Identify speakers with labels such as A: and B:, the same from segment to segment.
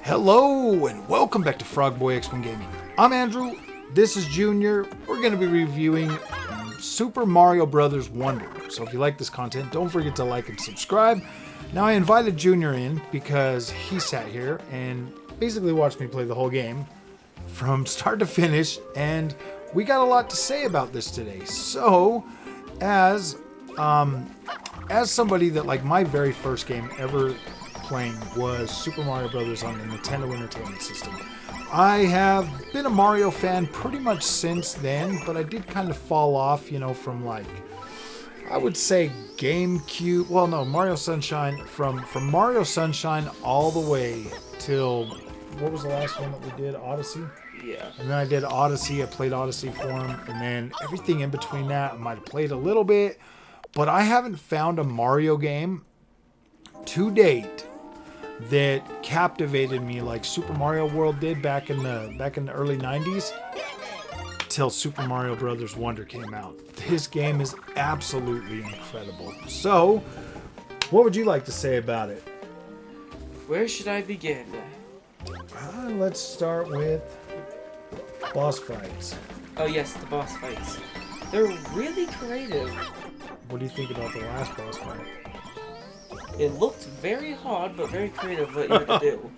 A: Hello and welcome back to Frogboy X1 Gaming. I'm Andrew, this is Junior. We're going to be reviewing Super Mario Bros. Wonder. So if you like this content, don't forget to like and subscribe. Now I invited Junior in because he sat here and basically watched me play the whole game from start to finish, and we got a lot to say about this today. So as somebody that, like, my very first game ever playing was Super Mario Brothers on the Nintendo Entertainment System. I have been a Mario fan pretty much since then, but I did kind of fall off, you know, from, like, I would say GameCube. Well, no, Mario Sunshine, from Mario Sunshine all the way till, what was the last one that we did? Odyssey?
B: Yeah.
A: And then I did Odyssey. I played Odyssey for him, and then everything in between that I might have played a little bit, but I haven't found a Mario game to date that captivated me like Super Mario World did back in the early 90s till Super Mario Bros. Wonder came out. This game is absolutely incredible. So, what would you like to say about it?
B: Where should I begin?
A: Let's start with boss fights.
B: Oh yes, the boss fights. They're really creative.
A: What do you think about the last boss fight?
B: It looked very hard, but very creative what you had to do.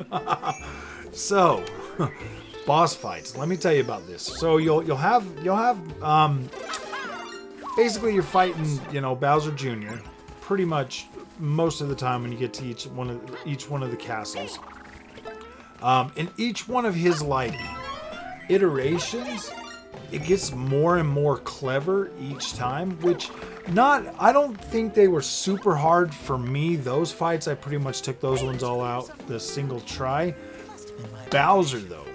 A: So, boss fights. Let me tell you about this. So you'll have basically you're fighting, you know, Bowser Jr. pretty much most of the time when you get to each one of the castles. And each one of his, like, iterations, it gets more and more clever each time, which I don't think they were super hard for me. Those fights, I pretty much took those ones all out the single try. Bowser, though,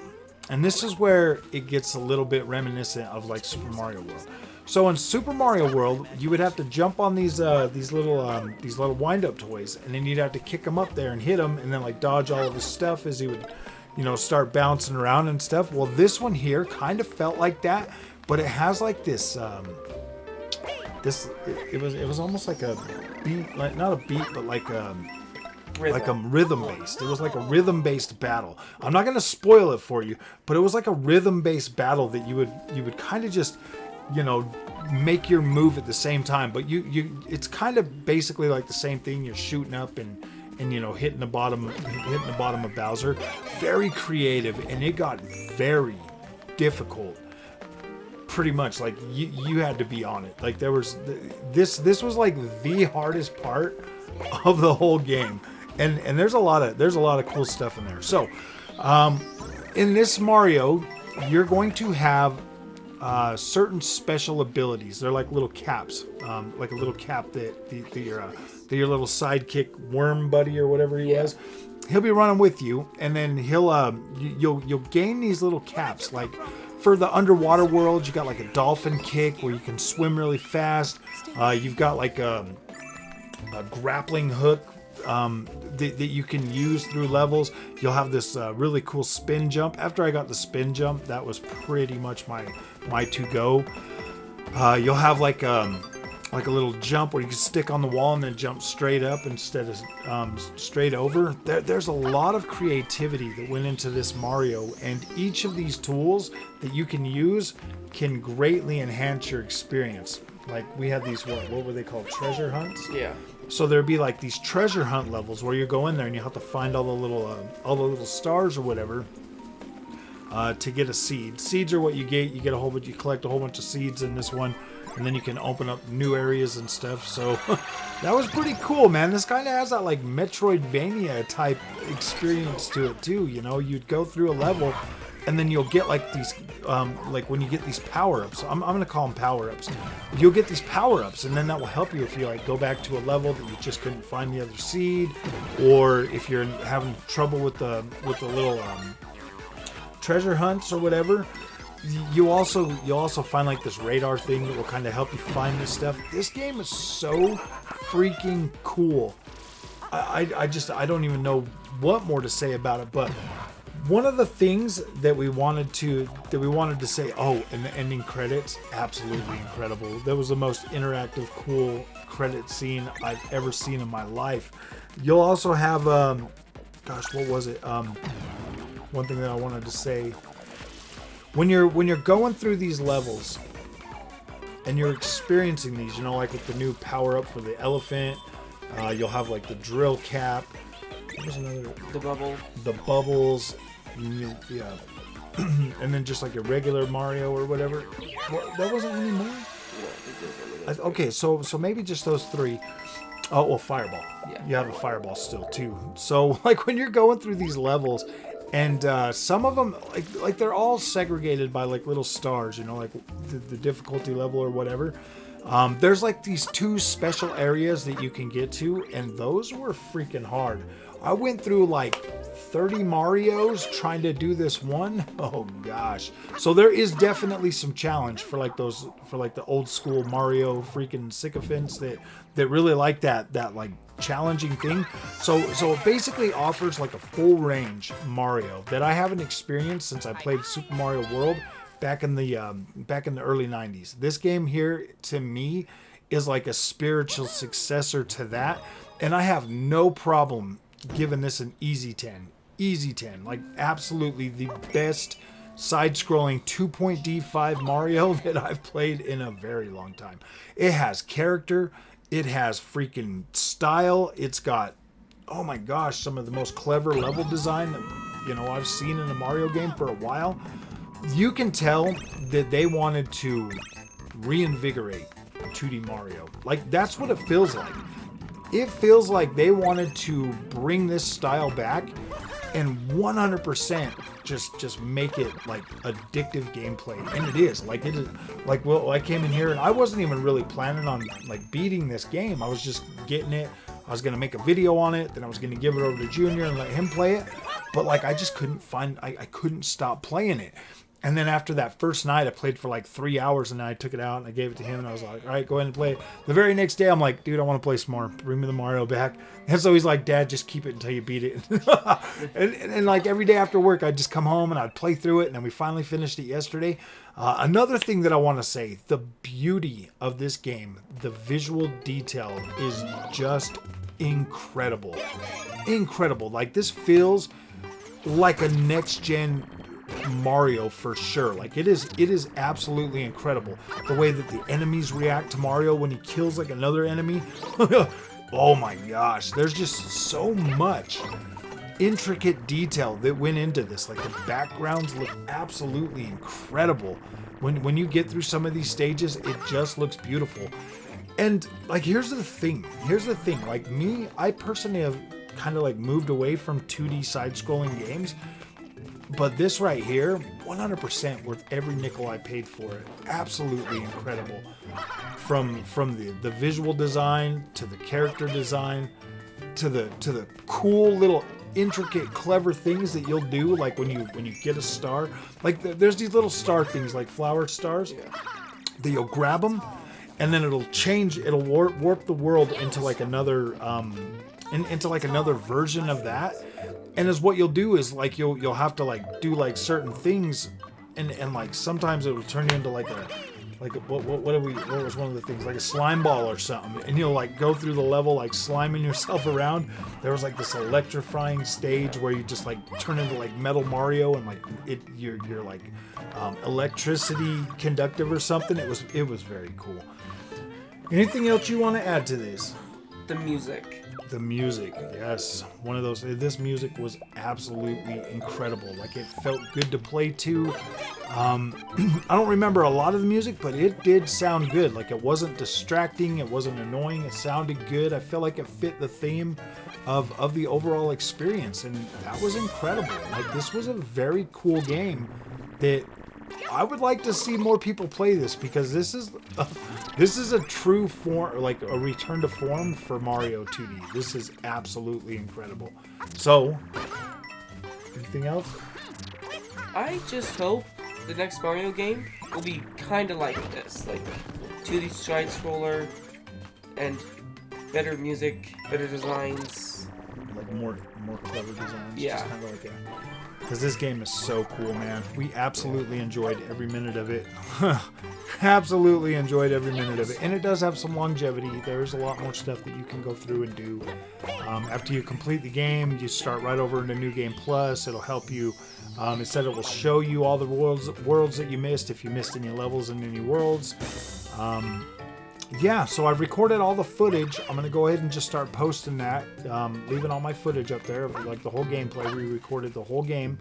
A: and this is where it gets a little bit reminiscent of, like, Super Mario World. So in Super Mario World, you would have to jump on these little wind-up toys, and then you'd have to kick them up there and hit them, and then, like, dodge all of his stuff as he would, you know, start bouncing around and stuff. Well, this one here kind of felt like that, but it has, like, this it was almost like a beat, like, not a beat, but like a rhythm based. It was like a rhythm based battle. I'm not gonna spoil it for you, but it was like a rhythm based battle that you would kind of just, you know, make your move at the same time. But it's kind of basically like the same thing. You're shooting up and you know, hitting the bottom of Bowser. Very creative, and it got very difficult. Pretty much, like, you had to be on it. Like, there was this was like the hardest part of the whole game, and there's a lot of cool stuff in there. So in this Mario, you're going to have certain special abilities. They're like little caps, like a little cap that your little sidekick worm buddy or whatever he was, he'll be running with you, and then you'll gain these little caps. Like, for the underwater world, you got like a dolphin kick where you can swim really fast. You've got like a grappling hook that you can use through levels. You'll have this really cool spin jump. After I got the spin jump, that was pretty much my to-go. You'll have like a little jump where you can stick on the wall and then jump straight up instead of straight over. There's a lot of creativity that went into this Mario, and each of these tools that you can use can greatly enhance your experience. Like, we had these, what were they called? Treasure hunts?
B: Yeah.
A: So there'd be like these treasure hunt levels where you go in there and you have to find all the little stars or whatever to get a seed. Seeds are what you get. You get a whole bunch. You collect a whole bunch of seeds in this one, and then you can open up new areas and stuff. So that was pretty cool, man. This kind of has that, like, Metroidvania type experience to it too. You know, you'd go through a level, and then you'll get like these, like when you get these power-ups. I'm gonna call them power-ups. You'll get these power-ups, and then that will help you if you, like, go back to a level that you just couldn't find the other seed, or if you're having trouble with the little treasure hunts or whatever. You also find like this radar thing that will kind of help you find this stuff. This game is so freaking cool. I don't even know what more to say about it, but one of the things that we wanted to say, oh, and the ending credits, absolutely incredible. That was the most interactive, cool credit scene I've ever seen in my life. You'll also have gosh, what was it? one thing that I wanted to say. When you're going through these levels and you're experiencing these, you know, like with the new power up for the elephant, you'll have like the drill cap. What was another?
B: The bubble.
A: The bubbles. Yeah. And then just like a regular Mario or whatever. There wasn't any more? Okay, so maybe just those 3. Oh, well, Fireball.
B: Yeah.
A: You have a Fireball still, too. So, like, when you're going through these levels, and some of them, like they're all segregated by, like, little stars, you know, like the difficulty level or whatever. There's, like, these 2 special areas that you can get to, and those were freaking hard. I went through, like, 30 Marios trying to do this one. Oh gosh. So there is definitely some challenge for like those, for like the old school Mario freaking sycophants that really like that like challenging thing. So it basically offers like a full range Mario that I haven't experienced since I played Super Mario World back in the early 90s. This game here to me is like a spiritual successor to that, and I have no problem giving this an easy 10. Easy 10. Like, absolutely the best side-scrolling 2.D5 Mario that I've played in a very long time. It has character. It has freaking style. It's got, oh my gosh, some of the most clever level design that, you know, I've seen in a Mario game for a while. You can tell that they wanted to reinvigorate 2D Mario. Like, that's what it feels like. It feels like they wanted to bring this style back and 100% just make it like addictive gameplay, and it is like, it is like, well, I came in here and I wasn't even really planning on like beating this game. I was just getting it. I was gonna make a video on it, then I was gonna give it over to Junior and let him play it, but like I just couldn't find, I couldn't stop playing it. And then after that first night, I played for like 3 hours, and then I took it out and I gave it to him, and I was like, all right, go ahead and play it. The very next day, I'm like, dude, I want to play some more. Bring me the Mario back. And so he's like, Dad, just keep it until you beat it. and like every day after work, I'd just come home and I'd play through it, and then we finally finished it yesterday. Another thing that I want to say, the beauty of this game, the visual detail is just incredible. Incredible. Like, this feels like a next-gen Mario for sure. Like, it is absolutely incredible the way that the enemies react to Mario when he kills like another enemy. Oh my gosh, there's just so much intricate detail that went into this. Like, the backgrounds look absolutely incredible. When you get through some of these stages, it just looks beautiful. And like, here's the thing, like me, I personally have kind of like moved away from 2D side-scrolling games. But this right here, 100% worth every nickel I paid for it. Absolutely incredible. From the visual design to the character design to the cool little intricate clever things that you'll do, like when you get a star. Like, there's these little star things, like flower stars, that you'll grab them, and then it'll warp the world into like another into like another version of that. And as what you'll do is like you'll have to like do like certain things, and like sometimes it'll turn you into like a what was one of the things, like a slime ball or something, and you'll like go through the level like sliming yourself around. There was like this electrifying stage where you just like turn into like Metal Mario, and like you're like electricity conductive or something. It was very cool. Anything else you want to add to this?
B: The music.
A: The music, yes. One of those. This music was absolutely incredible. Like, it felt good to play to. I don't remember a lot of the music, but it did sound good. Like, it wasn't distracting. It wasn't annoying. It sounded good. I felt like it fit the theme of the overall experience, and that was incredible. Like, this was a very cool game that I would like to see more people play this, because this is a true form, like a return to form for Mario 2D. This is absolutely incredible. So, anything else?
B: I just hope the next Mario game will be kind of like this, like 2D side scroller and better music, better designs.
A: Like more clever designs.
B: Yeah.
A: Just kind of like because this game is so cool, man. We absolutely enjoyed every minute of it. Absolutely enjoyed every minute of it. And it does have some longevity. There's a lot more stuff that you can go through and do. After you complete the game, you start right over into New Game Plus. It'll help you. It said it will show you all the worlds that you missed if you missed any levels in any worlds. Yeah, so I've recorded all the footage. I'm going to go ahead and just start posting that, leaving all my footage up there, like the whole gameplay. We recorded the whole game.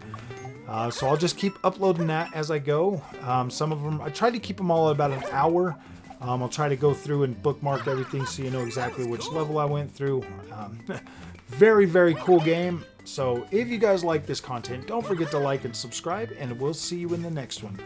A: So I'll just keep uploading that as I go. Some of them, I tried to keep them all at about an hour. I'll try to go through and bookmark everything so you know exactly which level I went through. Very, very cool game. So if you guys like this content, don't forget to like and subscribe, and we'll see you in the next one.